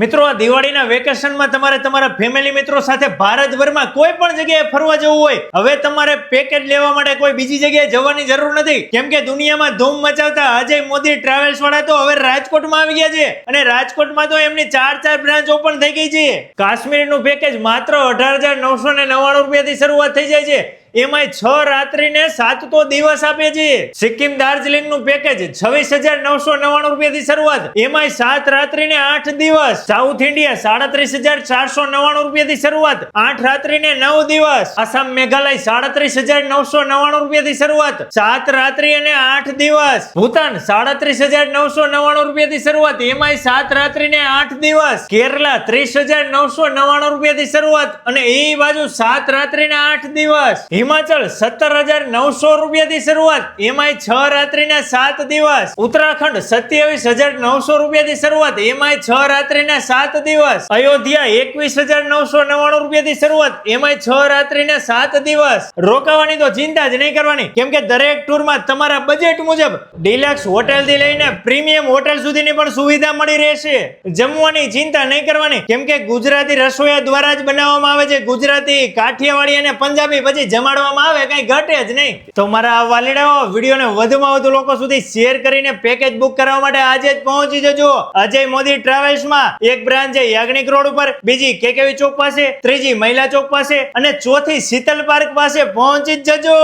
મિત્રો આ દિવાળીના વેકેશનમાં તમારે તમારા ફેમિલી મિત્રો સાથે ભારતભરમાં કોઈ પણ જગ્યાએ ફરવા જવું હોય, હવે તમારે પેકેજ લેવા માટે કોઈ બીજી જગ્યાએ જવાની જરૂર નથી, કેમ કે દુનિયામાં ધૂમ મચાવતા અજય મોદી ટ્રાવેલ્સ વાળા તો હવે રાજકોટમાં આવી ગયા છે અને રાજકોટમાં તો એમની 4 બ્રાન્ચ ઓપન થઈ ગઈ છે. કાશ્મીરનું પેકેજ માત્ર 18,999 રૂપિયાથી શરૂઆત થઈ જાય છે. એમાંય 6 રાત્રિ ને 7 તો દિવસ આપે છે. સિક્કિમ દાર્જિલિંગ નું પેકેજ 26,999 રૂપિયાથી શરૂઆત, એમાંય 7 રાત્રિ ને 8 દિવસ. સાઉથ ઇન્ડિયા 37,499 રૂપિયાથી શરૂઆત, 8 રાત્રિ ને 9 દિવસ. આસામ મેઘાલય 37,999 રૂપિયાથી શરૂઆત, 7 રાત્રિ અને 8 દિવસ. ભૂતાન 37,999 રૂપિયાથી શરૂઆત, એમાંય 7 રાત્રિ ને 8 દિવસ. કેરલા 30,999 રૂપિયાથી શરૂઆત અને એ બાજુ 7 રાત્રિ ને 8 દિવસ. હિમાચલ 17,900 રૂપિયાથી શરૂઆત, એમાંય 6 રાત્રિના 7 દિવસ. ઉત્તરાખંડ 27,900 રૂપિયાથી શરૂઆત, એમાંય 6 રાત્રિના 7 દિવસ. અયોધ્યા 21,999 રૂપિયાથી શરૂઆત, એમાંય 6 રાત્રિના 7 દિવસ. રોકાવાની તો ચિંતા જ નહીં કરવાની, કેમ કે દરેક ટૂરમાં તમારા બજેટ મુજબ ડિલક્સ હોટેલ થી લઈને પ્રીમિયમ હોટેલ સુધીની પણ સુવિધા મળી રહેશે. જમવાની ચિંતા નહીં કરવાની, કેમ કે ગુજરાતી રસોઈયા દ્વારા જ બનાવવામાં આવે છે. ગુજરાતી, કાઠિયાવાડી અને પંજાબી પછી જમાડવામાં આવે, કઈ ઘટે જ નહીં. તો મારા વાલીડાઓ, વિડીયોને વધુમાં વધુ લોકો સુધી શેર કરીને પેકેજ બુક કરવા માટે આજે જ પહોંચી જજો અજય મોદી ટ્રાવેલ્સમાં. એક બ્રાન્ચ છે યાજ્ઞિક રોડ ઉપર, બીજી કેકેવી ચોક પાસે, ત્રીજી મહિલા ચોક પાસે અને ચોથી શીતલ પાર્ક પાસે. પહોંચી જ જજો.